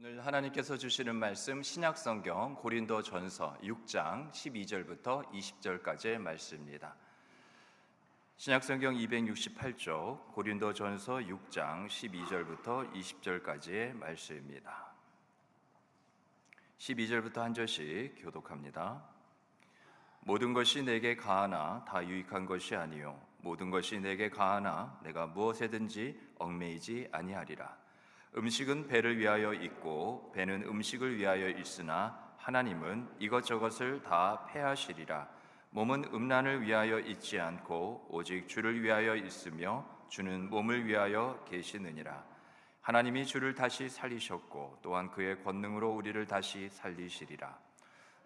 오늘 하나님께서 주시는 말씀 신약성경 고린도전서 6장 12절부터 20절까지의 말씀입니다. 신약성경 268쪽 고린도전서 6장 12절부터 20절까지의 말씀입니다. 12절부터 한 절씩 교독합니다. 모든 것이 내게 가하나 다 유익한 것이 아니요 모든 것이 내게 가하나 내가 무엇에든지 얽매이지 아니하리라. 음식은 배를 위하여 있고 배는 음식을 위하여 있으나 하나님은 이것저것을 다 패하시리라. 몸은 음란을 위하여 있지 않고 오직 주를 위하여 있으며 주는 몸을 위하여 계시느니라. 하나님이 주를 다시 살리셨고 또한 그의 권능으로 우리를 다시 살리시리라.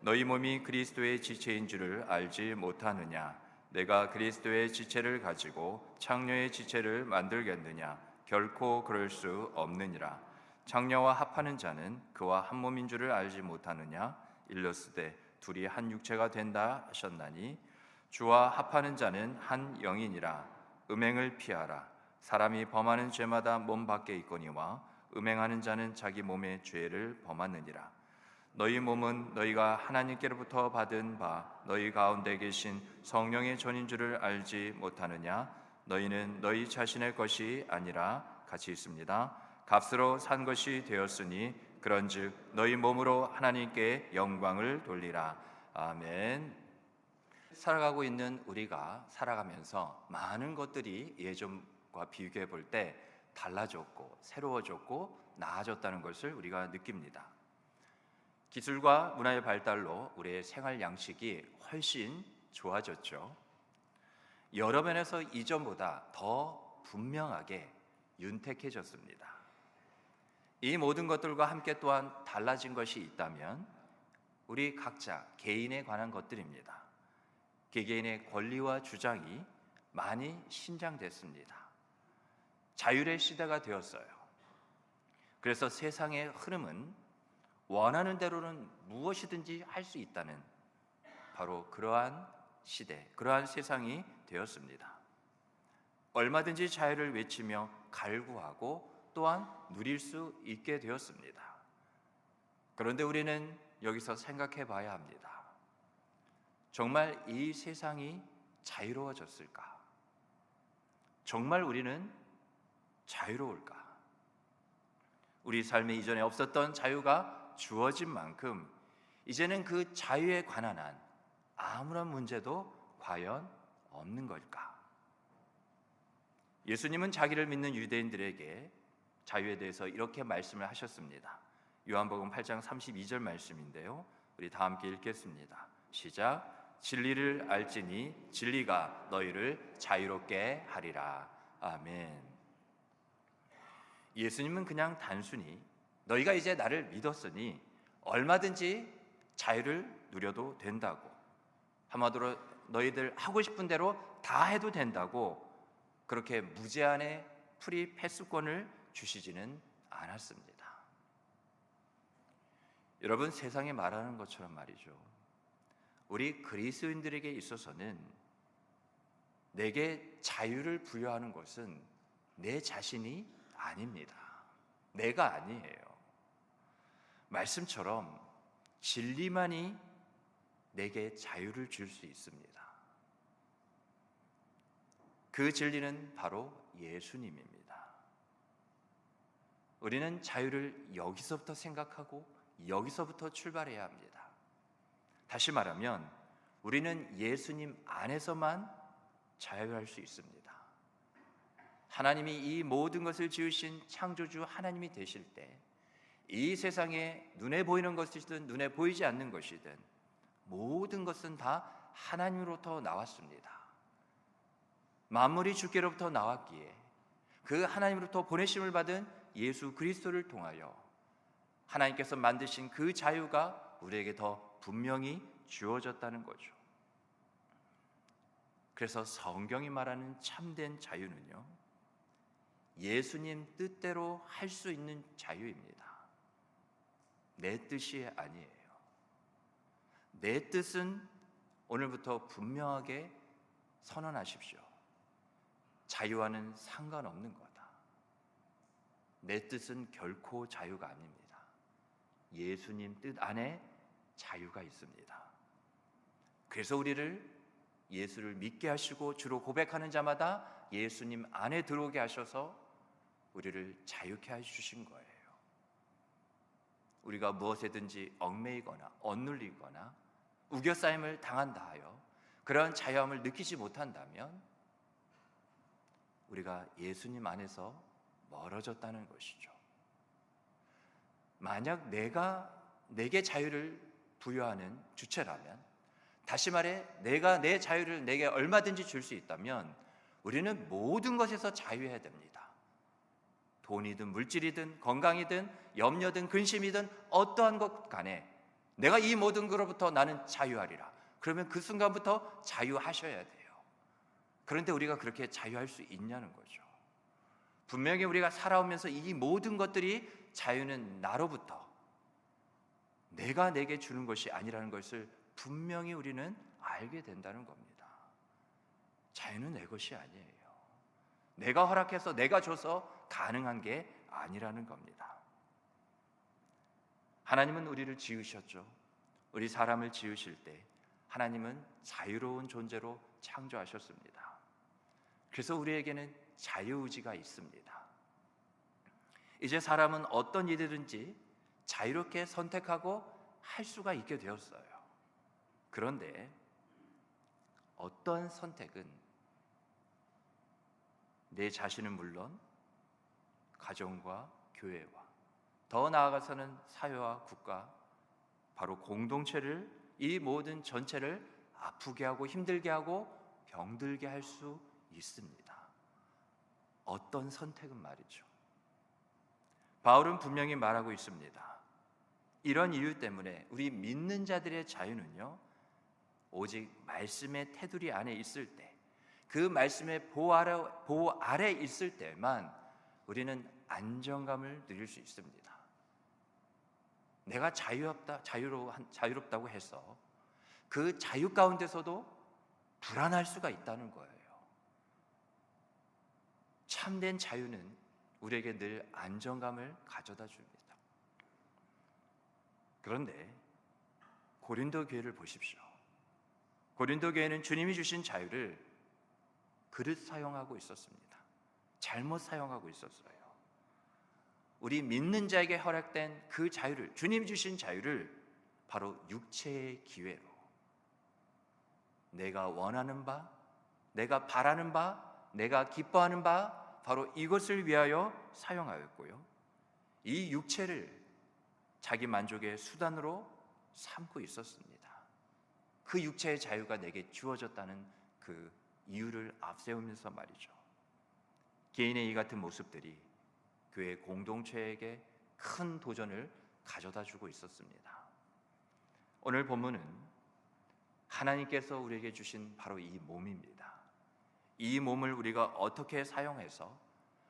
너희 몸이 그리스도의 지체인 줄을 알지 못하느냐? 내가 그리스도의 지체를 가지고 창녀의 지체를 만들겠느냐? 결코 그럴 수 없느니라. 창녀와 합하는 자는 그와 한 몸인 줄을 알지 못하느냐? 일러스되 둘이 한 육체가 된다 하셨나니 주와 합하는 자는 한 영이니라. 음행을 피하라. 사람이 범하는 죄마다 몸 밖에 있거니와 음행하는 자는 자기 몸의 죄를 범하느니라. 너희 몸은 너희가 하나님께로부터 받은 바 너희 가운데 계신 성령의 전인 줄을 알지 못하느냐? 너희는 너희 자신의 것이 아니라 같이 있습니다. 값으로 산 것이 되었으니 그런즉 너희 몸으로 하나님께 영광을 돌리라. 아멘. 살아가고 있는 우리가 살아가면서 많은 것들이 예전과 비교해 볼 때 달라졌고 새로워졌고 나아졌다는 것을 우리가 느낍니다. 기술과 문화의 발달로 우리의 생활 양식이 훨씬 좋아졌죠. 여러 면에서 이전보다 더 분명하게 윤택해졌습니다. 이 모든 것들과 함께 또한 달라진 것이 있다면 우리 각자 개인에 관한 것들입니다. 개개인의 권리와 주장이 많이 신장됐습니다. 자율의 시대가 되었어요. 그래서 세상의 흐름은 원하는 대로는 무엇이든지 할 수 있다는 바로 그러한 시대, 그러한 세상이 되었습니다. 얼마든지 자유를 외치며 갈구하고 또한 누릴 수 있게 되었습니다. 그런데 우리는 여기서 생각해 봐야 합니다. 정말 이 세상이 자유로워졌을까? 정말 우리는 자유로울까? 우리 삶에 이전에 없었던 자유가 주어진 만큼 이제는 그 자유에 관한 한 아무런 문제도 과연 없는 걸까? 예수님은 자기를 믿는 유대인들에게 자유에 대해서 이렇게 말씀을 하셨습니다. 요한복음 8장 32절 말씀인데요, 우리 다 함께 읽겠습니다. 시작. 진리를 알지니 진리가 너희를 자유롭게 하리라. 아멘. 예수님은 그냥 단순히 너희가 이제 나를 믿었으니 얼마든지 자유를 누려도 된다고, 한마디로 너희들 하고 싶은 대로 다 해도 된다고 그렇게 무제한의 프리 패스권을 주시지는 않았습니다. 여러분, 세상에 말하는 것처럼 말이죠, 우리 그리스도인들에게 있어서는 내게 자유를 부여하는 것은 내 자신이 아닙니다. 내가 아니에요. 말씀처럼 진리만이 내게 자유를 줄 수 있습니다. 그 진리는 바로 예수님입니다. 우리는 자유를 여기서부터 생각하고 여기서부터 출발해야 합니다. 다시 말하면 우리는 예수님 안에서만 자유할 수 있습니다. 하나님이 이 모든 것을 지으신 창조주 하나님이 되실 때 이 세상에 눈에 보이는 것이든 눈에 보이지 않는 것이든 모든 것은 다 하나님으로부터 나왔습니다. 만물이 주께로부터 나왔기에 그 하나님으로부터 보내심을 받은 예수 그리스도를 통하여 하나님께서 만드신 그 자유가 우리에게 더 분명히 주어졌다는 거죠. 그래서 성경이 말하는 참된 자유는요, 예수님 뜻대로 할 수 있는 자유입니다. 내 뜻이 아니에요. 내 뜻은 오늘부터 분명하게 선언하십시오. 자유와는 상관없는 거다. 내 뜻은 결코 자유가 아닙니다. 예수님 뜻 안에 자유가 있습니다. 그래서 우리를 예수를 믿게 하시고 주로 고백하는 자마다 예수님 안에 들어오게 하셔서 우리를 자유케 해주신 거예요. 우리가 무엇에든지 얽매이거나 억눌리거나 우겨싸임을 당한다 하여 그런 자유함을 느끼지 못한다면 우리가 예수님 안에서 멀어졌다는 것이죠. 만약 내게 자유를 부여하는 주체라면, 다시 말해 내가 내 자유를 내게 얼마든지 줄 수 있다면 우리는 모든 것에서 자유해야 됩니다. 돈이든 물질이든 건강이든 염려든 근심이든 어떠한 것 간에 내가 이 모든 것으로부터 나는 자유하리라. 그러면 그 순간부터 자유하셔야 돼요. 그런데 우리가 그렇게 자유할 수 있냐는 거죠. 분명히 우리가 살아오면서 이 모든 것들이 자유는 나로부터, 내가 내게 주는 것이 아니라는 것을 분명히 우리는 알게 된다는 겁니다. 자유는 내 것이 아니에요. 내가 허락해서 내가 줘서 가능한 게 아니라는 겁니다. 하나님은 우리를 지으셨죠. 우리 사람을 지으실 때 하나님은 자유로운 존재로 창조하셨습니다. 그래서 우리에게는 자유의지가 있습니다. 이제 사람은 어떤 일이든지 자유롭게 선택하고 할 수가 있게 되었어요. 그런데 어떤 선택은 내 자신은 물론 가정과 교회와 더 나아가서는 사회와 국가, 바로 공동체를, 이 모든 전체를 아프게 하고 힘들게 하고 병들게 할 수 있습니다. 어떤 선택은 말이죠. 바울은 분명히 말하고 있습니다. 이런 이유 때문에 우리 믿는 자들의 자유는요, 오직 말씀의 테두리 안에 있을 때, 그 말씀의 보호 아래 있을 때만 우리는 안정감을 누릴 수 있습니다. 내가 자유롭다고 해서 그 자유 가운데서도 불안할 수가 있다는 거예요. 참된 자유는 우리에게 늘 안정감을 가져다 줍니다. 그런데 고린도 교회를 보십시오. 고린도 교회는 주님이 주신 자유를 그릇 사용하고 있었습니다. 잘못 사용하고 있었어요. 우리 믿는 자에게 허락된 그 자유를, 주님이 주신 자유를 바로 육체의 기회로, 내가 원하는 바, 내가 바라는 바, 내가 기뻐하는 바, 바로 이것을 위하여 사용하였고요, 이 육체를 자기 만족의 수단으로 삼고 있었습니다. 그 육체의 자유가 내게 주어졌다는 그 이유를 앞세우면서 말이죠. 개인의 이 같은 모습들이 교회 공동체에게 큰 도전을 가져다 주고 있었습니다. 오늘 본문은 하나님께서 우리에게 주신 바로 이 몸입니다. 이 몸을 우리가 어떻게 사용해서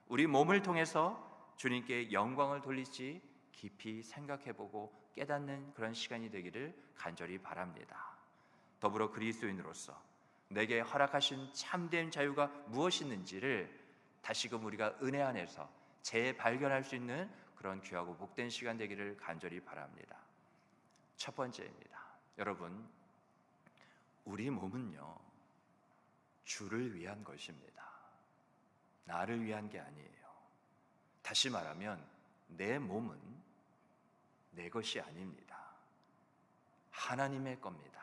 우리 몸을 통해서 주님께 영광을 돌릴지 깊이 생각해보고 깨닫는 그런 시간이 되기를 간절히 바랍니다. 더불어 그리스도인으로서 내게 허락하신 참된 자유가 무엇이있는지를 다시금 우리가 은혜 안에서 재발견할 수 있는 그런 귀하고 복된 시간 되기를 간절히 바랍니다. 첫 번째입니다. 여러분, 우리 몸은요, 주를 위한 것입니다. 나를 위한 게 아니에요. 다시 말하면 내 몸은 내 것이 아닙니다. 하나님의 겁니다.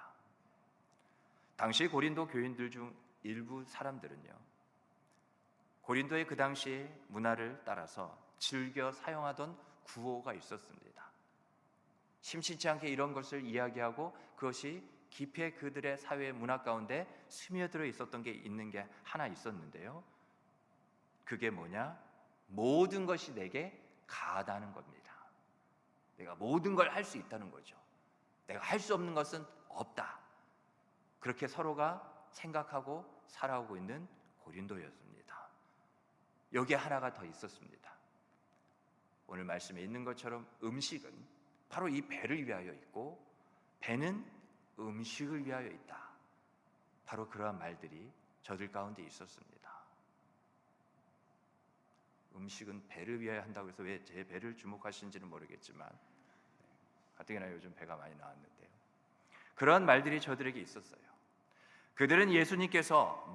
당시 고린도 교인들 중 일부 사람들은요, 고린도의 그 당시 문화를 따라서 즐겨 사용하던 구호가 있었습니다. 심심치 않게 이런 것을 이야기하고 그것이 깊이 그들의 사회 문화 가운데 스며들어 있었던 게 있는 게 하나 있었는데요, 그게 뭐냐? 모든 것이 내게 가하다는 겁니다. 내가 모든 걸 할 수 있다는 거죠. 내가 할 수 없는 것은 없다. 그렇게 서로가 생각하고 살아오고 있는 고린도였습니다. 여기에 하나가 더 있었습니다. 오늘 말씀에 있는 것처럼 음식은 바로 이 배를 위하여 있고 배는 음식을 위하여 있다. 바로 그러한 말들이 저들 가운데 있었습니다. 음식은 배를 위하여 한다고 해서 왜 제 배를 주목하시는지는 모르겠지만, 가뜩이나 요즘 배가 많이 나왔는데요. 그런 말들이 저들에게 있었어요. 그들은 예수님께서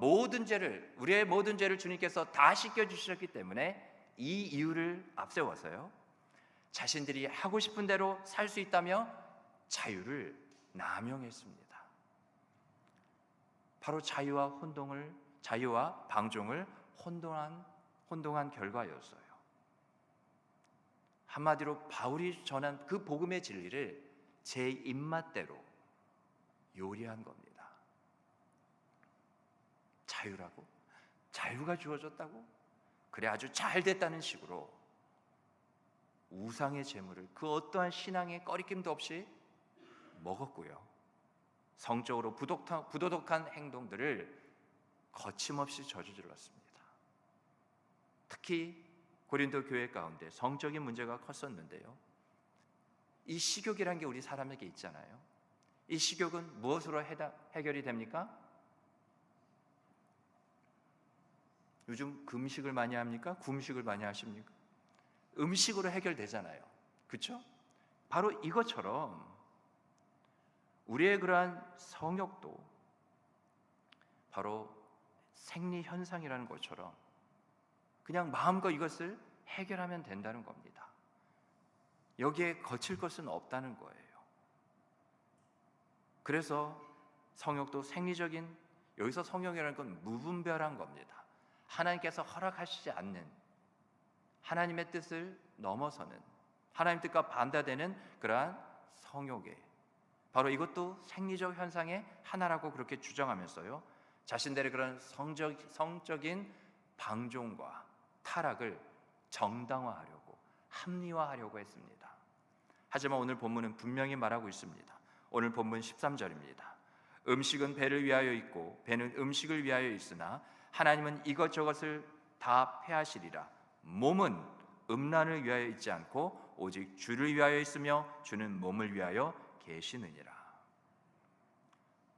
우리의 모든 죄를 주님께서 다 씻겨주셨기 때문에 이 이유를 앞세워서요, 자신들이 하고 싶은 대로 살 수 있다며 자유를 남용했습니다. 바로 자유와 방종을 혼동한 결과였어요. 한마디로 바울이 전한 그 복음의 진리를 제 입맛대로 요리한 겁니다. 자유가 주어졌다고? 그래, 아주 잘 됐다는 식으로 우상의 제물을 그 어떠한 신앙의 꺼리낌도 없이 먹었고요, 성적으로 부도덕한 행동들을 거침없이 저질렀습니다. 특히 고린도 교회 가운데 성적인 문제가 컸었는데요, 이 식욕이라는 게 우리 사람에게 있잖아요. 이 식욕은 무엇으로 해결이 됩니까? 요즘 금식을 많이 합니까? kum식을 많이 하십니까? 음식으로 해결되잖아요. 그렇죠? 바로 이것처럼 우리의 그러한 성욕도 바로 생리현상이라는 것처럼 그냥 마음껏 이것을 해결하면 된다는 겁니다. 여기에 거칠 것은 없다는 거예요. 그래서 성욕도 생리적인, 여기서 성욕이라는 건 무분별한 겁니다. 하나님께서 허락하시지 않는, 하나님의 뜻을 넘어서는, 하나님 뜻과 반대되는 그러한 성욕에, 바로 이것도 생리적 현상의 하나라고 그렇게 주장하면서요, 자신들의 그런 성적인 방종과 타락을 정당화하려고, 합리화하려고 했습니다. 하지만 오늘 본문은 분명히 말하고 있습니다. 오늘 본문 13절입니다. 음식은 배를 위하여 있고 배는 음식을 위하여 있으나 하나님은 이것저것을 다 패하시리라. 몸은 음란을 위하여 있지 않고 오직 주를 위하여 있으며 주는 몸을 위하여 계시느니라.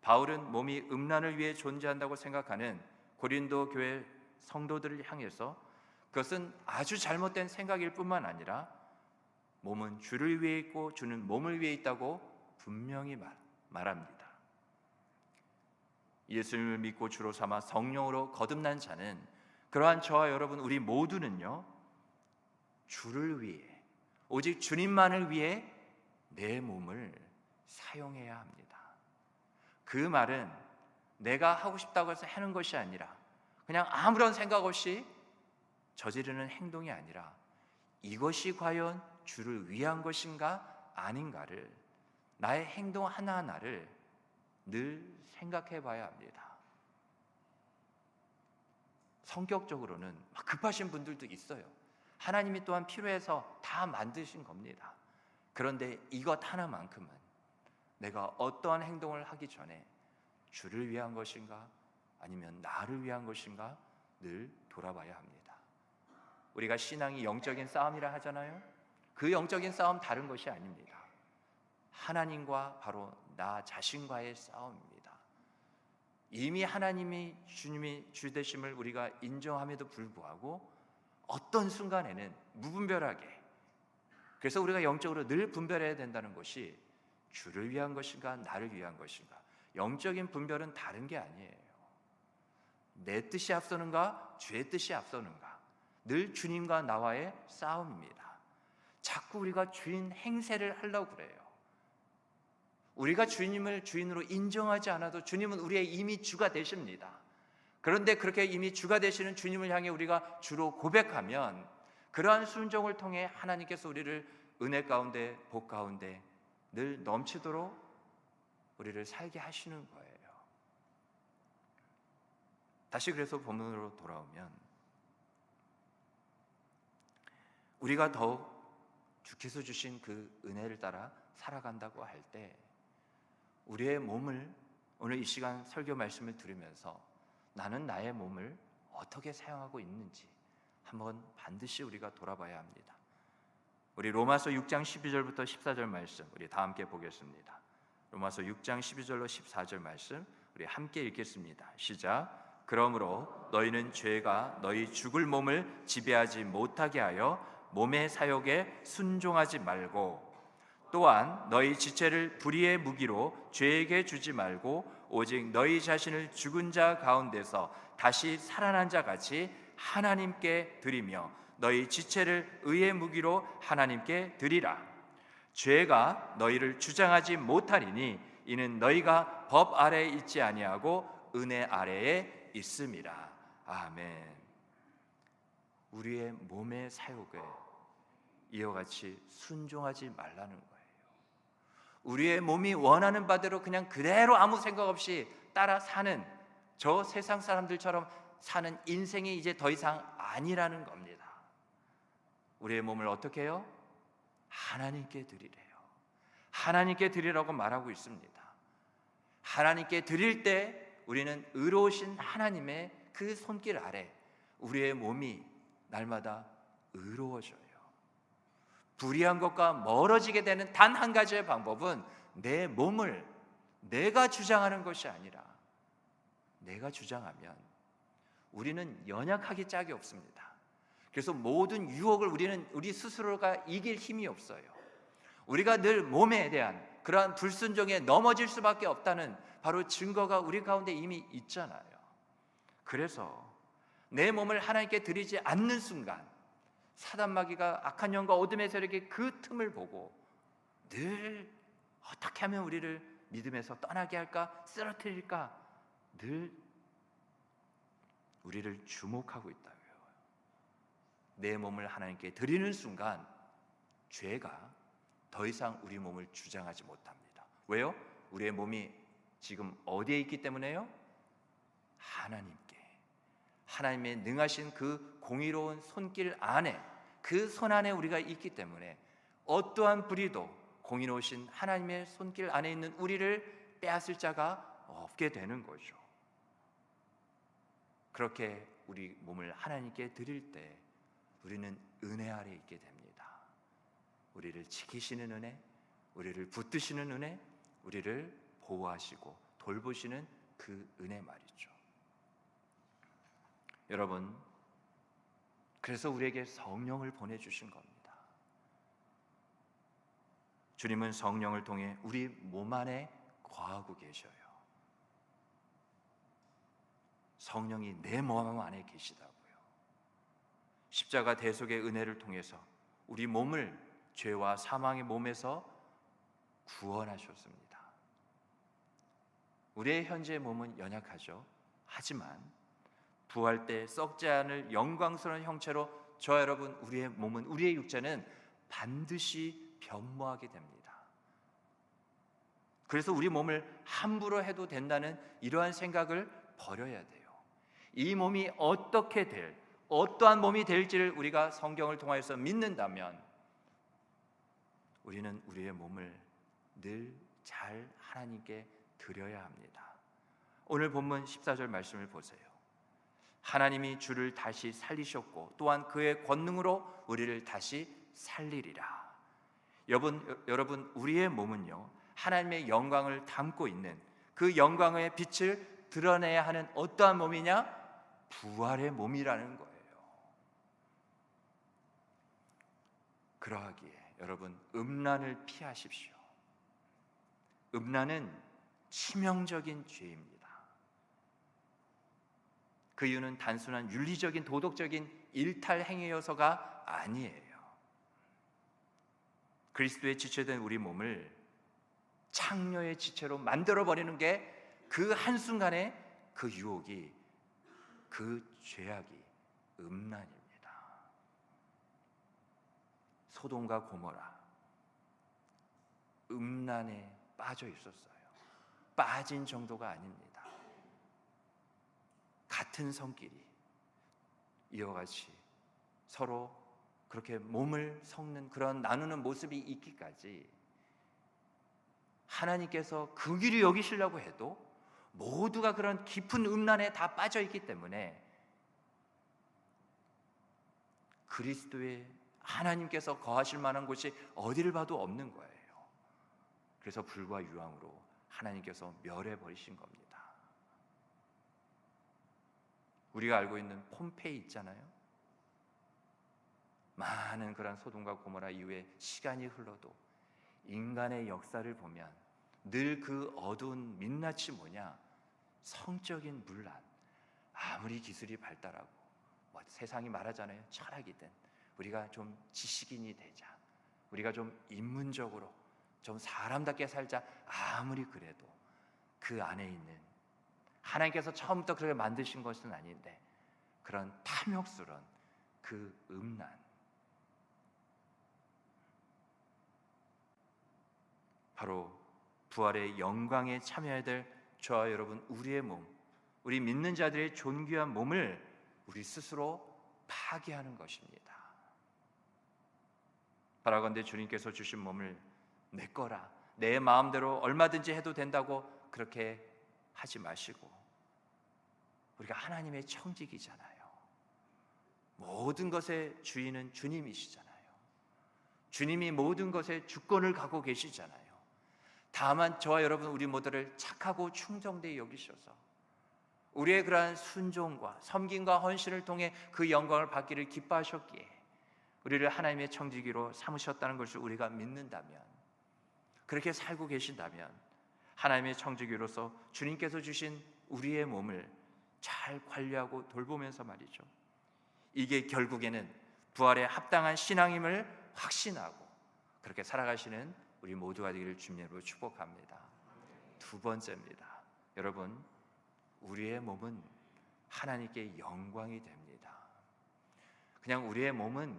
바울은 몸이 음란을 위해 존재한다고 생각하는 고린도 교회 성도들을 향해서 그것은 아주 잘못된 생각일 뿐만 아니라 몸은 주를 위해 있고 주는 몸을 위해 있다고 분명히 말합니다. 예수님을 믿고 주로 삼아 성령으로 거듭난 자는, 그러한 저와 여러분 우리 모두는요, 주를 위해, 오직 주님만을 위해 내 몸을 사용해야 합니다. 그 말은 내가 하고 싶다고 해서 하는 것이 아니라 그냥 아무런 생각 없이 저지르는 행동이 아니라 이것이 과연 주를 위한 것인가 아닌가를, 나의 행동 하나하나를 늘 생각해 봐야 합니다. 성격적으로는 급하신 분들도 있어요. 하나님이 또한 필요해서 다 만드신 겁니다. 그런데 이것 하나만큼은 내가 어떠한 행동을 하기 전에 주를 위한 것인가 아니면 나를 위한 것인가 늘 돌아봐야 합니다. 우리가 신앙이 영적인 싸움이라 하잖아요. 그 영적인 싸움 다른 것이 아닙니다. 하나님과 바로 나 자신과의 싸움입니다. 이미 하나님이 주님이 주 되심을 우리가 인정함에도 불구하고 어떤 순간에는 무분별하게, 그래서 우리가 영적으로 늘 분별해야 된다는 것이 주를 위한 것인가 나를 위한 것인가. 영적인 분별은 다른 게 아니에요. 내 뜻이 앞서는가 주의 뜻이 앞서는가, 늘 주님과 나와의 싸움입니다. 자꾸 우리가 주인 행세를 하려고 그래요. 우리가 주님을 주인으로 인정하지 않아도 주님은 우리의 이미 주가 되십니다. 그런데 그렇게 이미 주가 되시는 주님을 향해 우리가 주로 고백하면 그러한 순종을 통해 하나님께서 우리를 은혜 가운데 복 가운데 늘 넘치도록 우리를 살게 하시는 거예요. 다시 그래서 본문으로 돌아오면 우리가 더욱 주께서 주신 그 은혜를 따라 살아간다고 할 때 우리의 몸을, 오늘 이 시간 설교 말씀을 들으면서 나는 나의 몸을 어떻게 사용하고 있는지 한번 반드시 우리가 돌아봐야 합니다. 우리 로마서 6장 12절부터 14절 말씀 우리 다 함께 보겠습니다. 로마서 6장 12절로 14절 말씀 우리 함께 읽겠습니다. 시작. 그러므로 너희는 죄가 너희 죽을 몸을 지배하지 못하게 하여 몸의 사욕에 순종하지 말고 또한 너희 지체를 불의의 무기로 죄에게 주지 말고 오직 너희 자신을 죽은 자 가운데서 다시 살아난 자 같이 하나님께 드리며 너희 지체를 의의 무기로 하나님께 드리라. 죄가 너희를 주장하지 못하리니 이는 너희가 법 아래에 있지 아니하고 은혜 아래에 있음이라. 아멘. 우리의 몸의 사욕에 이와 같이 순종하지 말라는 거예요. 우리의 몸이 원하는 바대로 그냥 그대로 아무 생각 없이 따라 사는 저 세상 사람들처럼 사는 인생이 이제 더 이상 아니라는 겁니다. 우리의 몸을 어떻게 해요? 하나님께 드리래요. 하나님께 드리라고 말하고 있습니다. 하나님께 드릴 때 우리는 의로우신 하나님의 그 손길 아래 우리의 몸이 날마다 의로워져요. 불의한 것과 멀어지게 되는 단 한 가지의 방법은 내 몸을 내가 주장하는 것이 아니라, 내가 주장하면 우리는 연약하기 짝이 없습니다. 그래서 모든 유혹을 우리 스스로가 이길 힘이 없어요. 우리가 늘 몸에 대한 그러한 불순종에 넘어질 수밖에 없다는 바로 증거가 우리 가운데 이미 있잖아요. 그래서 내 몸을 하나님께 드리지 않는 순간 사단마귀가 악한 영과 어둠의 세력의 그 틈을 보고 늘 어떻게 하면 우리를 믿음에서 떠나게 할까, 쓰러뜨릴까 늘 우리를 주목하고 있다고요. 내 몸을 하나님께 드리는 순간 죄가 더 이상 우리 몸을 주장하지 못합니다. 왜요? 우리의 몸이 지금 어디에 있기 때문에요? 하나님께, 하나님의 능하신 그 공의로운 손길 안에, 그 손 안에 우리가 있기 때문에 어떠한 불의도 공의로우신 하나님의 손길 안에 있는 우리를 빼앗을 자가 없게 되는 거죠. 그렇게 우리 몸을 하나님께 드릴 때 우리는 은혜 아래 있게 됩니다. 우리를 지키시는 은혜, 우리를 붙드시는 은혜, 우리를 보호하시고 돌보시는 그 은혜 말이죠. 여러분, 그래서 우리에게 성령을 보내주신 겁니다. 주님은 성령을 통해 우리 몸 안에 거하고 계셔요. 성령이 내 몸 안에 계시다고요. 십자가 대속의 은혜를 통해서 우리 몸을 죄와 사망의 몸에서 구원하셨습니다. 우리의 현재 몸은 연약하죠. 하지만 부활 때 썩지 않을 영광스러운 형체로 저와 여러분, 우리의 몸은, 우리의 육체는 반드시 변모하게 됩니다. 그래서 우리 몸을 함부로 해도 된다는 이러한 생각을 버려야 돼요. 이 몸이 어떻게 어떠한 몸이 될지를 우리가 성경을 통하여서 믿는다면 우리는 우리의 몸을 늘 잘 하나님께 드려야 합니다. 오늘 본문 14절 말씀을 보세요. 하나님이 주를 다시 살리셨고 또한 그의 권능으로 우리를 다시 살리리라. 여러분, 우리의 몸은요, 하나님의 영광을 담고 있는 그 영광의 빛을 드러내야 하는 어떠한 몸이냐? 부활의 몸이라는 거예요. 그러하기에 여러분, 음란을 피하십시오. 음란은 치명적인 죄입니다. 그 이유는 단순한 윤리적인 도덕적인 일탈 행위여서가 아니에요. 그리스도의 지체된 우리 몸을 창녀의 지체로 만들어버리는 게 그 한순간에 그 유혹이, 그 죄악이 음란입니다. 소돔과 고모라 음란에 빠져 있었어요. 빠진 정도가 아닙니다. 같은 성끼리 이와 같이 서로 그렇게 몸을 섞는 그런 나누는 모습이 있기까지 하나님께서 극일히 여기시려고 해도 모두가 그런 깊은 음란에 다 빠져 있기 때문에 그리스도의 하나님께서 거하실 만한 곳이 어디를 봐도 없는 거예요. 그래서 불과 유황으로 하나님께서 멸해 버리신 겁니다. 우리가 알고 있는 폼페이 있잖아요. 많은 그런 소돔과 고모라 이후에 시간이 흘러도 인간의 역사를 보면 늘 그 어두운 민낯이 뭐냐? 성적인 문란. 아무리 기술이 발달하고 세상이 말하잖아요. 철학이든 우리가 좀 지식인이 되자, 우리가 좀 인문적으로 좀 사람답게 살자, 아무리 그래도 그 안에 있는 하나님께서 처음부터 그렇게 만드신 것은 아닌데 그런 탐욕스러운 그 음란, 바로 부활의 영광에 참여해야 될 저와 여러분, 우리의 몸, 우리 믿는 자들의 존귀한 몸을 우리 스스로 파괴하는 것입니다. 바라건대 주님께서 주신 몸을 내 거라, 내 마음대로 얼마든지 해도 된다고 그렇게 하지 마시고, 우리가 하나님의 청지기잖아요. 모든 것의 주인은 주님이시잖아요. 주님이 모든 것의 주권을 갖고 계시잖아요. 다만 저와 여러분, 우리 모두를 착하고 충성되이 여기셔서 우리의 그러한 순종과 섬김과 헌신을 통해 그 영광을 받기를 기뻐하셨기에 우리를 하나님의 청지기로 삼으셨다는 것을 우리가 믿는다면, 그렇게 살고 계신다면 하나님의 청지기로서 주님께서 주신 우리의 몸을 잘 관리하고 돌보면서 말이죠, 이게 결국에는 부활에 합당한 신앙임을 확신하고 그렇게 살아가시는 우리 모두가 되기를 주님으로 축복합니다. 두 번째입니다. 여러분, 우리의 몸은 하나님께 영광이 됩니다. 그냥 우리의 몸은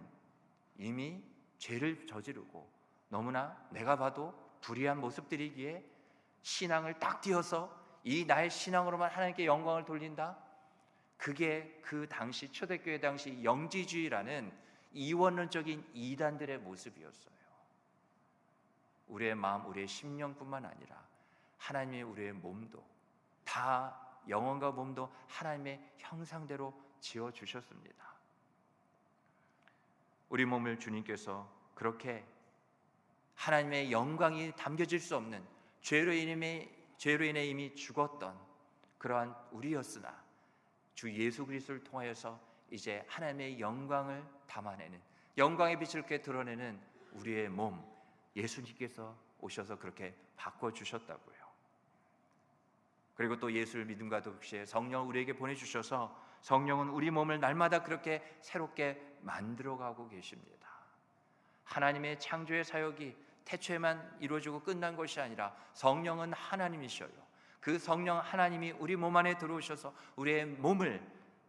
이미 죄를 저지르고 너무나 내가 봐도 불의한 모습들이기에 신앙을 딱 띄어서 이 나의 신앙으로만 하나님께 영광을 돌린다? 그게 그 당시 초대교회 당시 영지주의라는 이원론적인 이단들의 모습이었어요. 우리의 마음, 우리의 심령뿐만 아니라 하나님의 우리의 몸도 다, 영혼과 몸도 하나님의 형상대로 지어주셨습니다. 우리 몸을 주님께서 그렇게 하나님의 영광이 담겨질 수 없는 죄로 인해 이미 죽었던 그러한 우리였으나 주 예수 그리스도를 통하여서 이제 하나님의 영광을 담아내는, 영광의 빛을 이렇게 드러내는 우리의 몸, 예수님께서 오셔서 그렇게 바꿔주셨다고요. 그리고 또 예수를 믿음과 동시에 성령을 우리에게 보내주셔서 성령은 우리 몸을 날마다 그렇게 새롭게 만들어가고 계십니다. 하나님의 창조의 사역이 태초에만 이루어지고 끝난 것이 아니라 성령은 하나님이셔요. 그 성령 하나님이 우리 몸 안에 들어오셔서 우리의 몸을,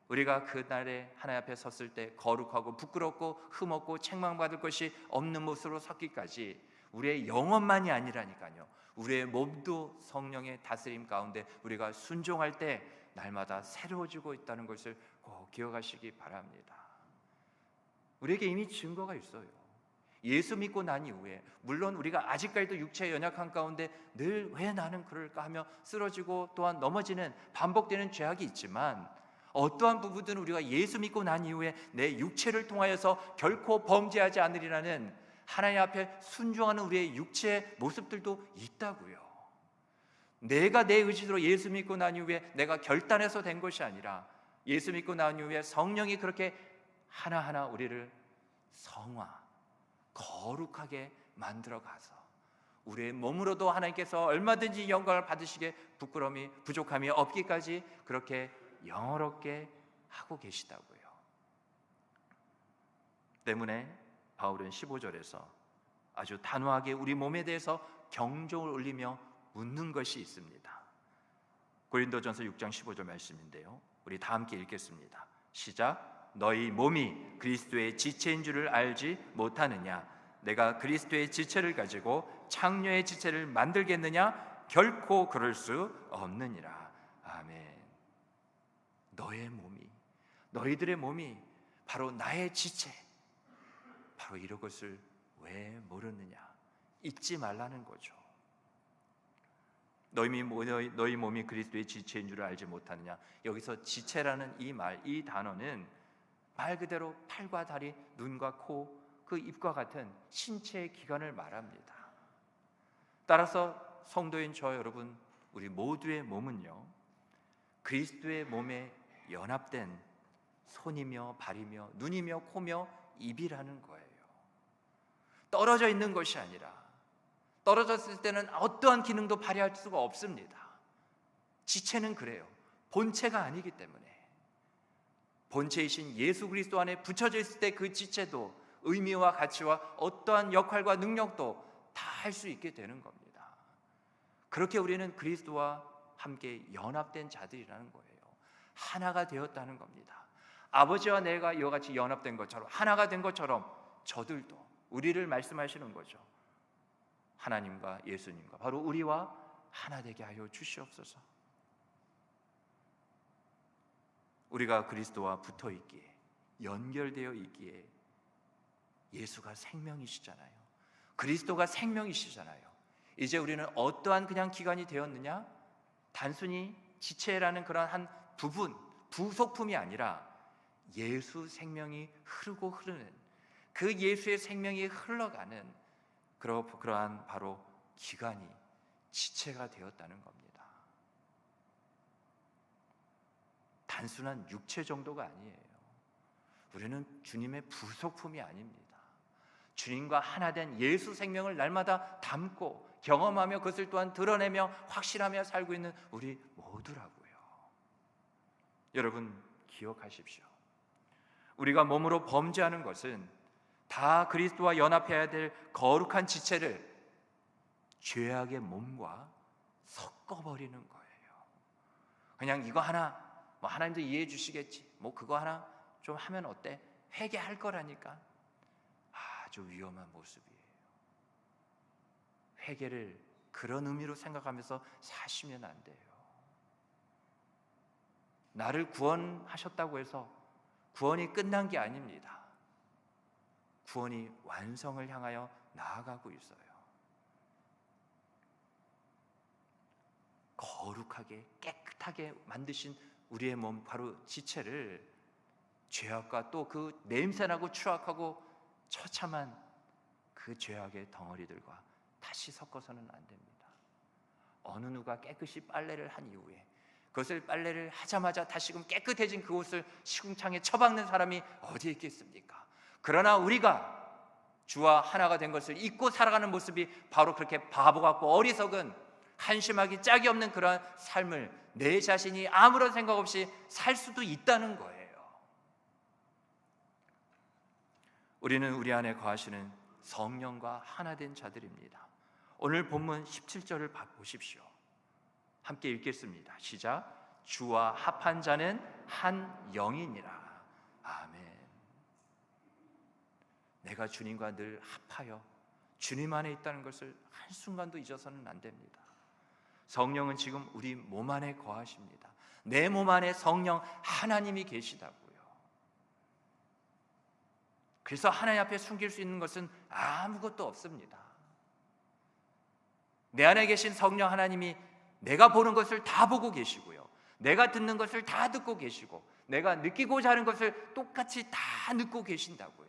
우리가 그날에 하나님 앞에 섰을 때 거룩하고 부끄럽고 흠없고 책망받을 것이 없는 모습으로 섰기까지 우리의 영혼만이 아니라니까요, 우리의 몸도 성령의 다스림 가운데 우리가 순종할 때 날마다 새로워지고 있다는 것을 꼭 기억하시기 바랍니다. 우리에게 이미 증거가 있어요. 예수 믿고 난 이후에 물론 우리가 아직까지도 육체의 연약한 가운데 늘 왜 나는 그럴까 하며 쓰러지고 또한 넘어지는 반복되는 죄악이 있지만, 어떠한 부분들은 우리가 예수 믿고 난 이후에 내 육체를 통하여서 결코 범죄하지 않으리라는 하나님 앞에 순종하는 우리의 육체의 모습들도 있다고요. 내가 내 의지로 예수 믿고 난 이후에 내가 결단해서 된 것이 아니라 예수 믿고 난 이후에 성령이 그렇게 하나하나 우리를 성화, 거룩하게 만들어 가서 우리의 몸으로도 하나님께서 얼마든지 영광을 받으시게 부끄러움이, 부족함이 없기까지 그렇게 영어롭게 하고 계시다고요. 때문에 바울은 15절에서 아주 단호하게 우리 몸에 대해서 경종을 울리며 묻는 것이 있습니다. 고린도전서 6장 15절 말씀인데요, 우리 다 함께 읽겠습니다. 시작. 너희 몸이 그리스도의 지체인 줄을 알지 못하느냐? 내가 그리스도의 지체를 가지고 창녀의 지체를 만들겠느냐? 결코 그럴 수 없느니라. 아멘. 너의 몸이, 너희들의 몸이 바로 나의 지체, 바로 이런 것을 왜 모르느냐? 잊지 말라는 거죠. 너희 몸이 그리스도의 지체인 줄을 알지 못하느냐? 여기서 지체라는 이 말, 이 단어는 말 그대로 팔과 다리, 눈과 코, 그 입과 같은 신체의 기관을 말합니다. 따라서 성도인 저 여러분, 우리 모두의 몸은요, 그리스도의 몸에 연합된 손이며 발이며 눈이며 코며 입이라는 거예요. 떨어져 있는 것이 아니라 떨어졌을 때는 어떠한 기능도 발휘할 수가 없습니다. 지체는 그래요. 본체가 아니기 때문에. 본체이신 예수 그리스도 안에 붙여져 있을 때 그 지체도 의미와 가치와 어떠한 역할과 능력도 다 할 수 있게 되는 겁니다. 그렇게 우리는 그리스도와 함께 연합된 자들이라는 거예요. 하나가 되었다는 겁니다. 아버지와 내가 이와 같이 연합된 것처럼, 하나가 된 것처럼 저들도, 우리를 말씀하시는 거죠. 하나님과 예수님과 바로 우리와 하나 되게 하여 주시옵소서. 우리가 그리스도와 붙어 있기에, 연결되어 있기에 예수가 생명이시잖아요. 그리스도가 생명이시잖아요. 이제 우리는 어떠한 그냥 기관이 되었느냐? 단순히 지체라는 그런 한 부분, 부속품이 아니라 예수 생명이 흐르고 흐르는, 그 예수의 생명이 흘러가는 그러한 바로 기관이, 지체가 되었다는 겁니다. 단순한 육체 정도가 아니에요. 우리는 주님의 부속품이 아닙니다. 주님과 하나 된 예수 생명을 날마다 담고 경험하며 그것을 또한 드러내며 확신하며 살고 있는 우리 모두라고요. 여러분 기억하십시오. 우리가 몸으로 범죄하는 것은 다 그리스도와 연합해야 될 거룩한 지체를 죄악의 몸과 섞어버리는 거예요. 그냥 이거 하나 하나님도 이해해 주시겠지, 그거 하나 좀 하면 어때? 회개할 거라니까. 아주 위험한 모습이에요. 회개를 그런 의미로 생각하면서 사시면 안 돼요. 나를 구원하셨다고 해서 구원이 끝난 게 아닙니다. 구원이 완성을 향하여 나아가고 있어요. 거룩하게 깨끗하게 만드신 우리의 몸, 바로 지체를 죄악과 또 그 냄새나고 추악하고 처참한 그 죄악의 덩어리들과 다시 섞어서는 안 됩니다. 어느 누가 깨끗이 빨래를 한 이후에 그것을 빨래를 하자마자 다시금 깨끗해진 그 옷을 시궁창에 처박는 사람이 어디에 있겠습니까? 그러나 우리가 주와 하나가 된 것을 잊고 살아가는 모습이 바로 그렇게 바보 같고 어리석은, 한심하기 짝이 없는 그러한 삶을 내 자신이 아무런 생각 없이 살 수도 있다는 거예요. 우리는 우리 안에 거하시는 성령과 하나 된 자들입니다. 오늘 본문 17절을 보십시오. 함께 읽겠습니다. 시작. 주와 합한 자는 한 영이니라. 아멘. 내가 주님과 늘 합하여 주님 안에 있다는 것을 한순간도 잊어서는 안 됩니다. 성령은 지금 우리 몸 안에 거하십니다. 내 몸 안에 성령 하나님이 계시다고요. 그래서 하나님 앞에 숨길 수 있는 것은 아무것도 없습니다. 내 안에 계신 성령 하나님이 내가 보는 것을 다 보고 계시고요, 내가 듣는 것을 다 듣고 계시고, 내가 느끼고자 하는 것을 똑같이 다 느끼고 계신다고요.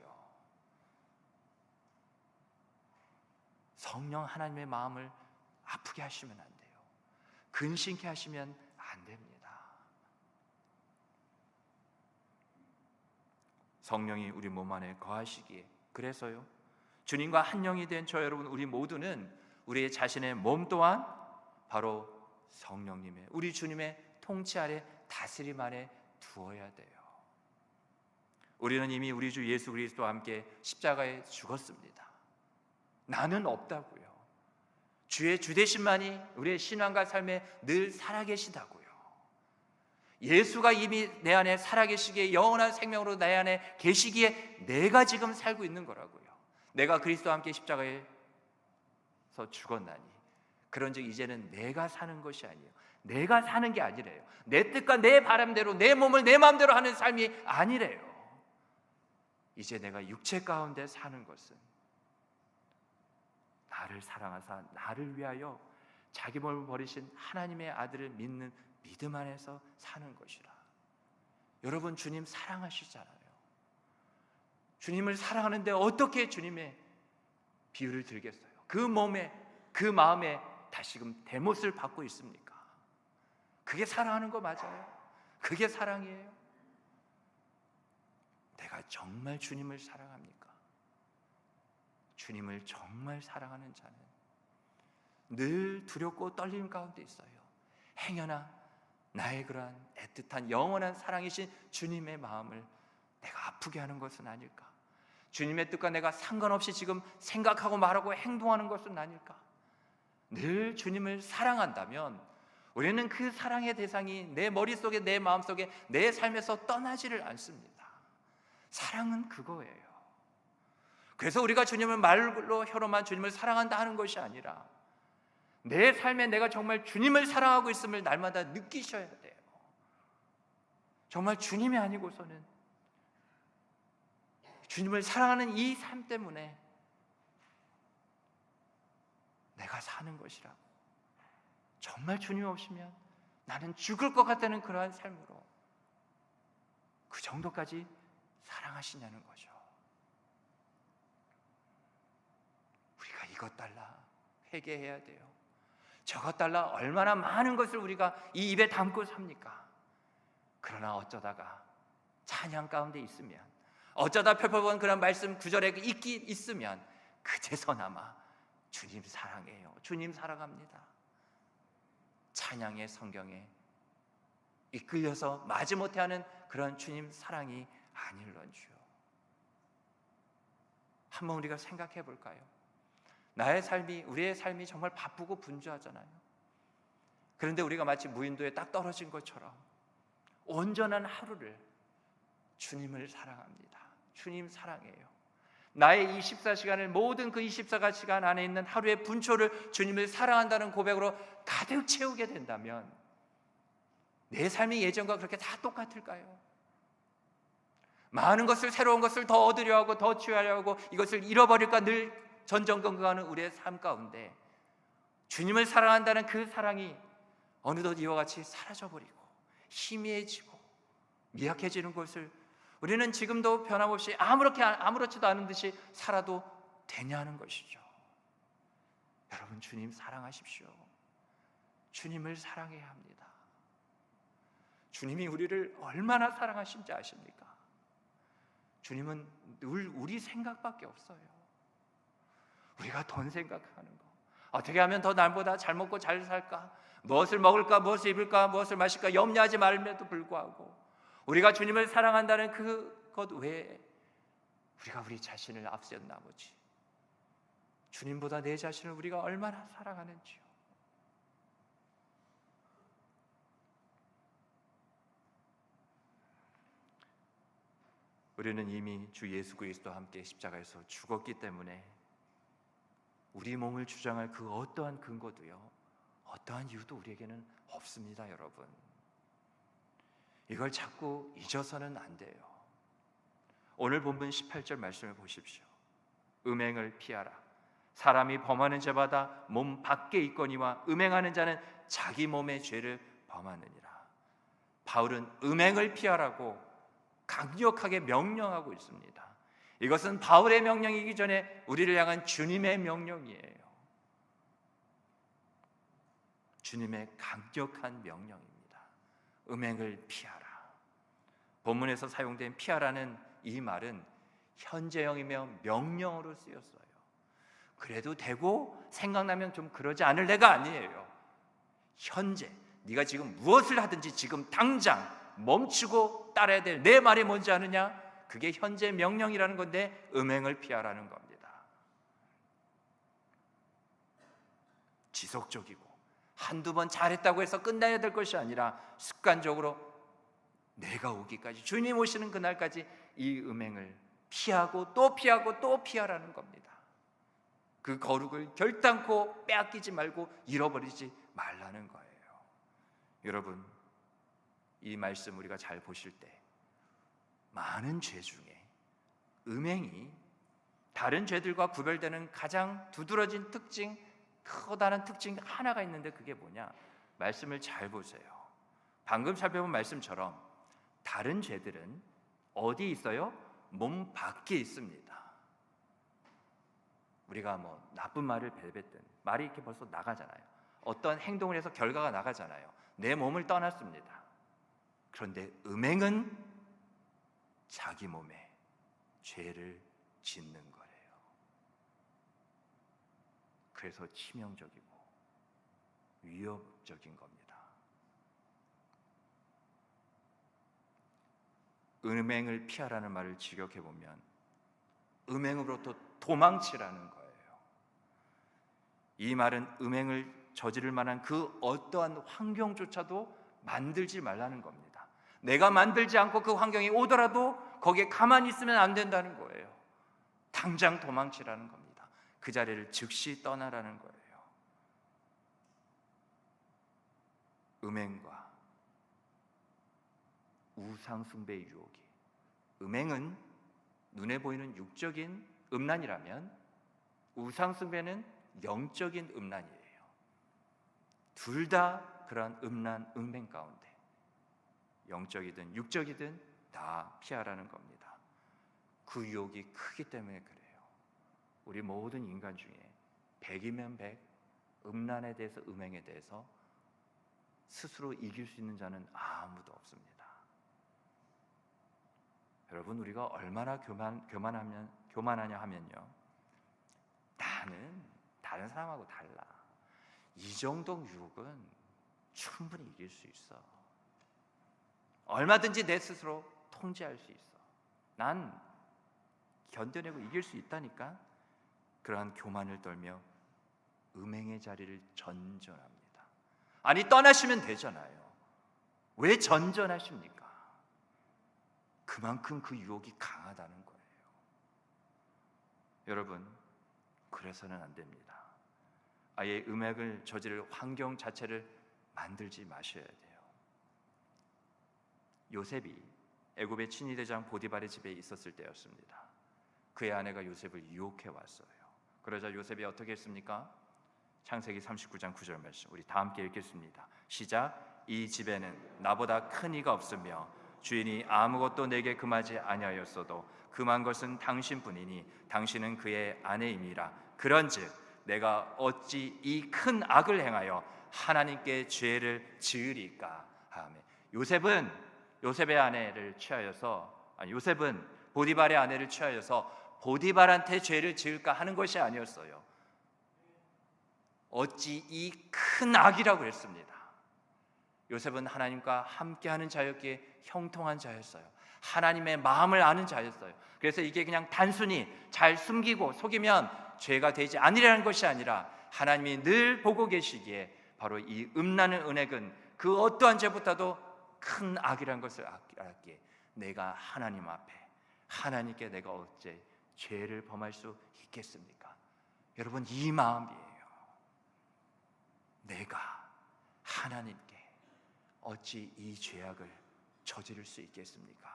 성령 하나님의 마음을 아프게 하시면 안 돼요. 근심케 하시면 안 됩니다. 성령이 우리 몸 안에 거하시기에, 그래서요, 주님과 한 영이 된 저 여러분, 우리 모두는 우리의 자신의 몸 또한 바로 성령님의, 우리 주님의 통치 아래, 다스림 아래 두어야 돼요. 우리는 이미 우리 주 예수 그리스도와 함께 십자가에 죽었습니다. 나는 없다고요. 주의 주되심만이 우리의 신앙과 삶에 늘 살아계시다고요. 예수가 이미 내 안에 살아계시기에, 영원한 생명으로 내 안에 계시기에 내가 지금 살고 있는 거라고요. 내가 그리스도와 함께 십자가에서 죽었나니 그런즉 이제는 내가 사는 것이 아니에요. 내가 사는 게 아니래요. 내 뜻과 내 바람대로 내 몸을 내 마음대로 하는 삶이 아니래요. 이제 내가 육체 가운데 사는 것은 나를 사랑하사 나를 위하여 자기 몸을 버리신 하나님의 아들을 믿는 믿음 안에서 사는 것이라. 여러분, 주님 사랑하시잖아요. 주님을 사랑하는데 어떻게 주님의 비유를 들겠어요? 그 몸에, 그 마음에 다시금 대못을 받고 있습니까? 그게 사랑하는 거 맞아요? 그게 사랑이에요? 내가 정말 주님을 사랑합니까? 주님을 정말 사랑하는 자는 늘 두렵고 떨림 가운데 있어요. 행여나 나의 그러한 애틋한 영원한 사랑이신 주님의 마음을 내가 아프게 하는 것은 아닐까? 주님의 뜻과 내가 상관없이 지금 생각하고 말하고 행동하는 것은 아닐까? 늘 주님을 사랑한다면 우리는 그 사랑의 대상이 내 머릿속에, 내 마음속에, 내 삶에서 떠나지를 않습니다. 사랑은 그거예요. 그래서 우리가 주님을 말로, 혀로만 주님을 사랑한다 하는 것이 아니라 내 삶에 내가 정말 주님을 사랑하고 있음을 날마다 느끼셔야 돼요. 정말 주님이 아니고서는, 주님을 사랑하는 이 삶 때문에 내가 사는 것이라고, 정말 주님 없이면 나는 죽을 것 같다는 그러한 삶으로 그 정도까지 사랑하시냐는 거죠. 우리가 이것 달라 회개해야 돼요. 저것 달라 얼마나 많은 것을 우리가 이 입에 담고 삽니까? 그러나 어쩌다가 찬양 가운데 있으면, 어쩌다 펼쳐본 그런 말씀 구절에 있기 있으면 그제서나마 주님 사랑해요, 주님 사랑합니다, 찬양의 성경에 이끌려서 마지못해 하는 그런 주님 사랑이 아닐런지요. 한번 우리가 생각해 볼까요? 나의 삶이, 우리의 삶이 정말 바쁘고 분주하잖아요. 그런데 우리가 마치 무인도에 딱 떨어진 것처럼 온전한 하루를 주님을 사랑합니다, 주님 사랑해요. 나의 24시간을, 모든 그 24시간 안에 있는 하루의 분초를 주님을 사랑한다는 고백으로 가득 채우게 된다면 내 삶이 예전과 그렇게 다 똑같을까요? 많은 것을, 새로운 것을 더 얻으려 하고 더 취하려 하고 이것을 잃어버릴까 늘 전전긍긍하는 우리의 삶 가운데 주님을 사랑한다는 그 사랑이 어느덧 이와 같이 사라져버리고 희미해지고 미약해지는 것을 우리는 지금도 변함없이 아무렇지도 않은 듯이 살아도 되냐는 것이죠. 여러분, 주님 사랑하십시오. 주님을 사랑해야 합니다. 주님이 우리를 얼마나 사랑하신지 아십니까? 주님은 늘 우리 생각밖에 없어요. 우리가 돈 생각하는 거, 어떻게 하면 더 남보다 잘 먹고 잘 살까, 무엇을 먹을까, 무엇을 입을까, 무엇을 마실까 염려하지 말음에도 불구하고 우리가 주님을 사랑한다는 그것 외에 우리가 우리 자신을 앞세운 나머지 주님보다 내 자신을 우리가 얼마나 사랑하는지요. 우리는 이미 주 예수 그리스도와 함께 십자가에서 죽었기 때문에 우리 몸을 주장할 그 어떠한 근거도요, 어떠한 이유도 우리에게는 없습니다. 여러분, 이걸 자꾸 잊어서는 안 돼요. 오늘 본문 18절 말씀을 보십시오. 음행을 피하라. 사람이 범하는 죄마다 몸 밖에 있거니와 음행하는 자는 자기 몸의 죄를 범하느니라. 바울은 음행을 피하라고 강력하게 명령하고 있습니다. 이것은 바울의 명령이기 전에 우리를 향한 주님의 명령이에요. 주님의 강력한 명령입니다. 음행을 피하라. 본문에서 사용된 피하라는 이 말은 현재형이며 명령어로 쓰였어요. 그래도 되고 생각나면 좀 그러지 않을래가 아니에요. 현재 네가 지금 무엇을 하든지 지금 당장 멈추고 따라야 될 내 말이 뭔지 아느냐? 그게 현재 명령이라는 건데 음행을 피하라는 겁니다. 지속적이고 한두 번 잘했다고 해서 끝나야 될 것이 아니라 습관적으로 내가 오기까지, 주님 오시는 그날까지 이 음행을 피하고 또 피하고 또 피하라는 겁니다. 그 거룩을 결단코 빼앗기지 말고 잃어버리지 말라는 거예요. 여러분, 이 말씀 우리가 잘 보실 때 많은 죄 중에 음행이 다른 죄들과 구별되는 가장 두드러진 특징, 커다란 특징 하나가 있는데 그게 뭐냐? 말씀을 잘 보세요. 방금 살펴본 말씀처럼 다른 죄들은 어디 있어요? 몸 밖에 있습니다. 우리가 뭐 나쁜 말을 뱉든 말이 이렇게 벌써 나가잖아요. 어떤 행동을 해서 결과가 나가잖아요. 내 몸을 떠났습니다. 그런데 음행은 자기 몸에 죄를 짓는 거예요. 그래서 치명적이고 위협적인 겁니다. 음행을 피하라는 말을 직역해 보면 음행으로부터 도망치라는 거예요. 이 말은 음행을 저지를 만한 그 어떠한 환경조차도 만들지 말라는 겁니다. 내가 만들지 않고 그 환경이 오더라도 거기에 가만히 있으면 안 된다는 거예요. 당장 도망치라는 겁니다. 그 자리를 즉시 떠나라는 거예요. 음행과 우상숭배의 유혹이, 음행은 눈에 보이는 육적인 음란이라면 우상숭배는 영적인 음란이에요. 둘 다 그러한 음란, 음행 가운데 영적이든 육적이든 다 피하라는 겁니다. 그 유혹이 크기 때문에 그래요. 우리 모든 인간 중에 100이면 100 음란에 대해서, 음행에 대해서 스스로 이길 수 있는 자는 아무도 없습니다. 여러분, 우리가 얼마나 교만하냐 하면요, 나는 다른 사람하고 달라, 이 정도 유혹은 충분히 이길 수 있어, 얼마든지 내 스스로 통제할 수 있어, 난 견뎌내고 이길 수 있다니까. 그러한 교만을 떨며 음행의 자리를 전전합니다. 아니, 떠나시면 되잖아요. 왜 전전하십니까? 그만큼 그 유혹이 강하다는 거예요. 여러분, 그래서는 안 됩니다. 아예 음행을 저지를 환경 자체를 만들지 마셔야 돼요. 요셉이 애굽의 친위대장 보디발의 집에 있었을 때였습니다. 그의 아내가 요셉을 유혹해 왔어요. 그러자 요셉이 어떻게 했습니까? 창세기 39장 9절 말씀, 우리 다 함께 읽겠습니다. 시작. 이 집에는 나보다 큰 이가 없으며 주인이 아무것도 내게 금하지 아니하였어도 금한 것은 당신뿐이니 당신은 그의 아내임이라. 그런즉 내가 어찌 이 큰 악을 행하여 하나님께 죄를 지으리까. 아멘. 요셉은 보디발의 아내를 취하여서 보디발한테 죄를 지을까 하는 것이 아니었어요. 어찌 이 큰 악이라고 했습니다. 요셉은 하나님과 함께하는 자였기에 형통한 자였어요. 하나님의 마음을 아는 자였어요. 그래서 이게 그냥 단순히 잘 숨기고 속이면 죄가 되지 아니라는 것이 아니라 하나님이 늘 보고 계시기에 바로 이 음란한 은액은 그 어떠한 죄보다도 큰 악이라는 것을 알았기에 내가 하나님 앞에, 하나님께 내가 어째 죄를 범할 수 있겠습니까? 여러분, 이 마음이에요. 내가 하나님께 어찌 이 죄악을 저지를 수 있겠습니까?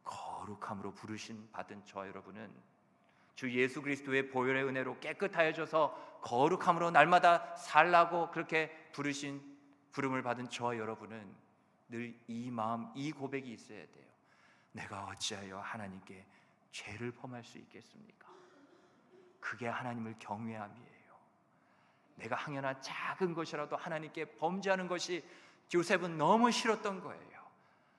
거룩함으로 부르심 받은 저와 여러분은 주 예수 그리스도의 보혈의 은혜로 깨끗하여져서 거룩함으로 날마다 살라고 그렇게 부름을 받은 저와 여러분은 늘 이 마음, 이 고백이 있어야 돼요. 내가 어찌하여 하나님께 죄를 범할 수 있겠습니까? 그게 하나님을 경외함이에요. 내가 항연한 작은 것이라도 하나님께 범죄하는 것이 요셉은 너무 싫었던 거예요.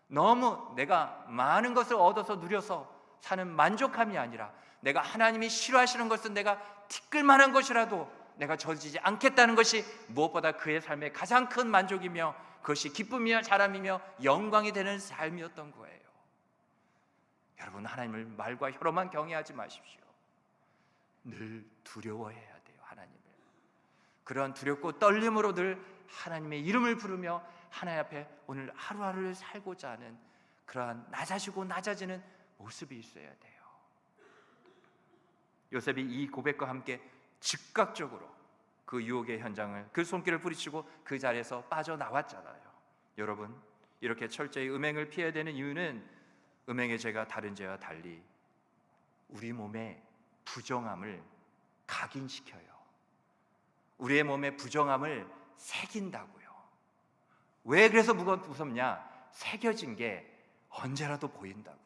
너무 내가 많은 것을 얻어서 누려서 사는 만족함이 아니라 내가 하나님이 싫어하시는 것은 내가 티끌만한 것이라도 내가 저지지 않겠다는 것이 무엇보다 그의 삶의 가장 큰 만족이며 그것이 기쁨이며 자랑이며 영광이 되는 삶이었던 거예요. 여러분, 하나님을 말과 혀로만 경외하지 마십시오. 늘 두려워해야 돼요, 하나님을. 그런 두렵고 떨림으로 늘 하나님의 이름을 부르며 하나님 앞에 오늘 하루하루를 살고자 하는 그러한 낮아지고 낮아지는 모습이 있어야 돼요. 요셉이 이 고백과 함께 즉각적으로 그 유혹의 현장을, 그 손길을 뿌리치고 그 자리에서 빠져나왔잖아요. 여러분, 이렇게 철저히 음행을 피해야 되는 이유는 음행의 죄가 다른 죄와 달리 우리 몸에 부정함을 각인시켜요. 우리의 몸에 부정함을 새긴다고요. 왜 그래서 무섭냐? 새겨진 게 언제라도 보인다고요.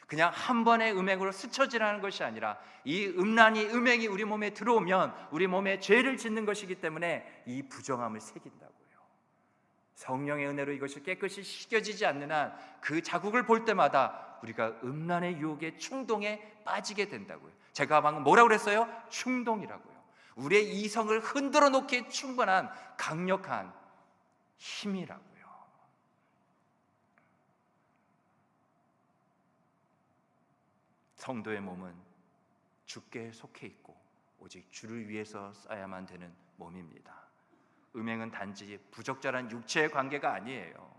그냥 한 번의 음행으로 스쳐 지나는 것이 아니라 이 음행이 우리 몸에 들어오면 우리 몸에 죄를 짓는 것이기 때문에 이 부정함을 새긴다고요. 성령의 은혜로 이것이 깨끗이 씻겨지지 않는 한 그 자국을 볼 때마다 우리가 음란의 유혹의 충동에 빠지게 된다고요. 제가 방금 뭐라고 그랬어요? 충동이라고요. 우리의 이성을 흔들어 놓기에 충분한 강력한 힘이라고요. 성도의 몸은 주께 속해 있고 오직 주를 위해서 써야만 되는 몸입니다. 음행은 단지 부적절한 육체의 관계가 아니에요.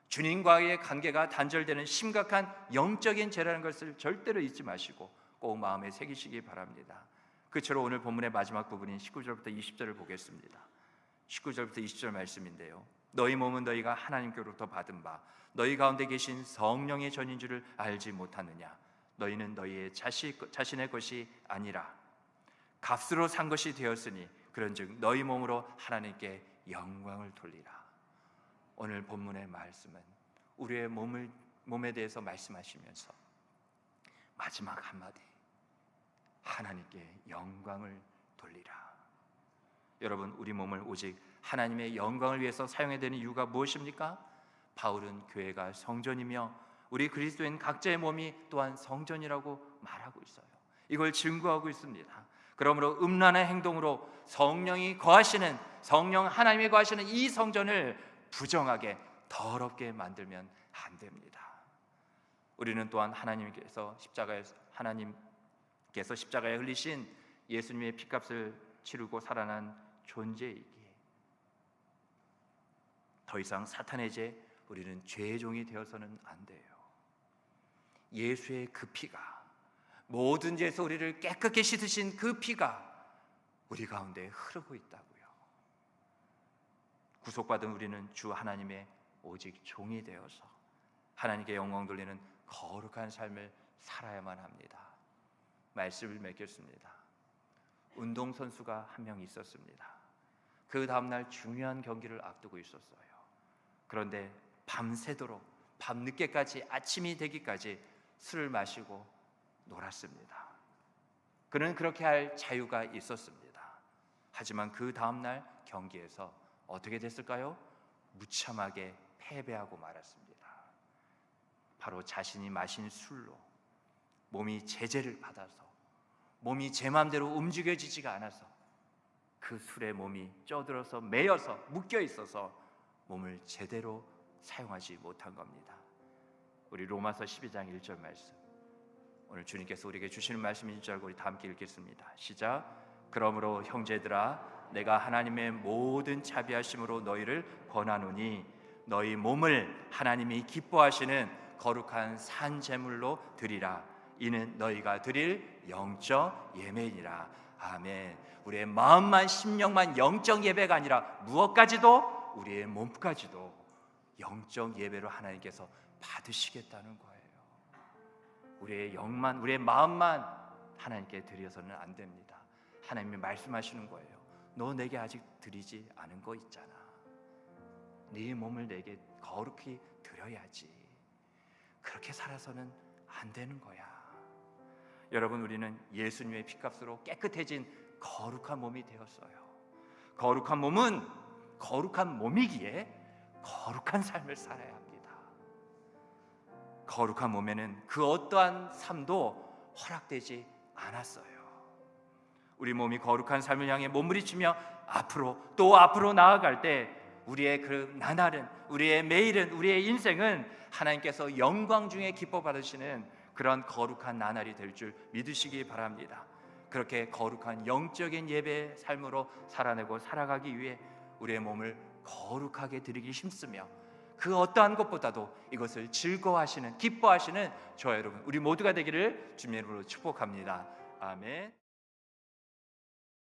주님과의 관계가 단절되는 심각한 영적인 죄라는 것을 절대로 잊지 마시고 꼭 마음에 새기시기 바랍니다. 그처럼 오늘 본문의 마지막 부분인 19절부터 20절을 보겠습니다. 19절부터 20절 말씀인데요, 너희 몸은 너희가 하나님께로부터 받은 바 너희 가운데 계신 성령의 전인 줄을 알지 못하느냐. 너희는 너희의 자신의 것이 아니라 값으로 산 것이 되었으니 그런즉 너희 몸으로 하나님께 영광을 돌리라. 오늘 본문의 말씀은 우리의 몸에 대해서 말씀하시면서 마지막 한마디, 하나님께 영광을 돌리라. 여러분, 우리 몸을 오직 하나님의 영광을 위해서 사용해야 되는 이유가 무엇입니까? 바울은 교회가 성전이며 우리 그리스도인 각자의 몸이 또한 성전이라고 말하고 있어요. 이걸 증거하고 있습니다. 그러므로 음란한 행동으로 성령이 거하시는, 성령 하나님이 거하시는 이 성전을 부정하게 더럽게 만들면 안 됩니다. 우리는 또한 하나님께서 십자가에 흘리신 예수님의 피값을 치르고 살아난 존재이기에 더 이상 사탄의 죄, 우리는 죄의 종이 되어서는 안 돼요. 예수의 그 피가, 모든 죄에서 우리를 깨끗게 씻으신 그 피가 우리 가운데 흐르고 있다고요. 구속받은 우리는 주 하나님의 오직 종이 되어서 하나님께 영광 돌리는 거룩한 삶을 살아야만 합니다. 말씀을 맺겠습니다. 운동선수가 한 명 있었습니다. 그 다음날 중요한 경기를 앞두고 있었어요. 그런데 밤새도록, 밤늦게까지, 아침이 되기까지 술을 마시고 놀았습니다. 그는 그렇게 할 자유가 있었습니다. 하지만 그 다음날 경기에서 어떻게 됐을까요? 무참하게 패배하고 말았습니다. 바로 자신이 마신 술로 몸이 제재를 받아서, 몸이 제 마음대로 움직여지지가 않아서 그 술에 몸이 쪄들어서 매여서 묶여 있어서 몸을 제대로 사용하지 못한 겁니다. 우리 로마서 12장 1절 말씀, 오늘 주님께서 우리에게 주시는 말씀인 줄 알고 우리 다 함께 읽겠습니다. 시작. 그러므로 형제들아, 내가 하나님의 모든 자비하심으로 너희를 권하노니 너희 몸을 하나님이 기뻐하시는 거룩한 산 제물로 드리라. 이는 너희가 드릴 영적 예배이니라. 아멘. 우리의 마음만, 심령만 영적 예배가 아니라 무엇까지도, 우리의 몸까지도 영적 예배로 하나님께서 받으시겠다는 거예요. 우리의 영만, 우리의 마음만 하나님께 드려서는 안 됩니다. 하나님이 말씀하시는 거예요. 너 내게 아직 드리지 않은 거 있잖아. 네 몸을 내게 거룩히 드려야지. 그렇게 살아서는 안 되는 거야. 여러분, 우리는 예수님의 피값으로 깨끗해진 거룩한 몸이 되었어요. 거룩한 몸은 거룩한 몸이기에 거룩한 삶을 살아야 합니다. 거룩한 몸에는 그 어떠한 삶도 허락되지 않았어요. 우리 몸이 거룩한 삶을 향해 몸부림치며 앞으로 또 앞으로 나아갈 때 우리의 그 나날은, 우리의 매일은, 우리의 인생은 하나님께서 영광 중에 기뻐 받으시는 그런 거룩한 나날이 될 줄 믿으시기 바랍니다. 그렇게 거룩한 영적인 예배의 삶으로 살아내고 살아가기 위해 우리의 몸을 거룩하게 드리기 힘쓰며 그 어떠한 것보다도 이것을 즐거워하시는, 기뻐하시는 저와 여러분, 우리 모두가 되기를 주님의 이름으로 축복합니다. 아멘.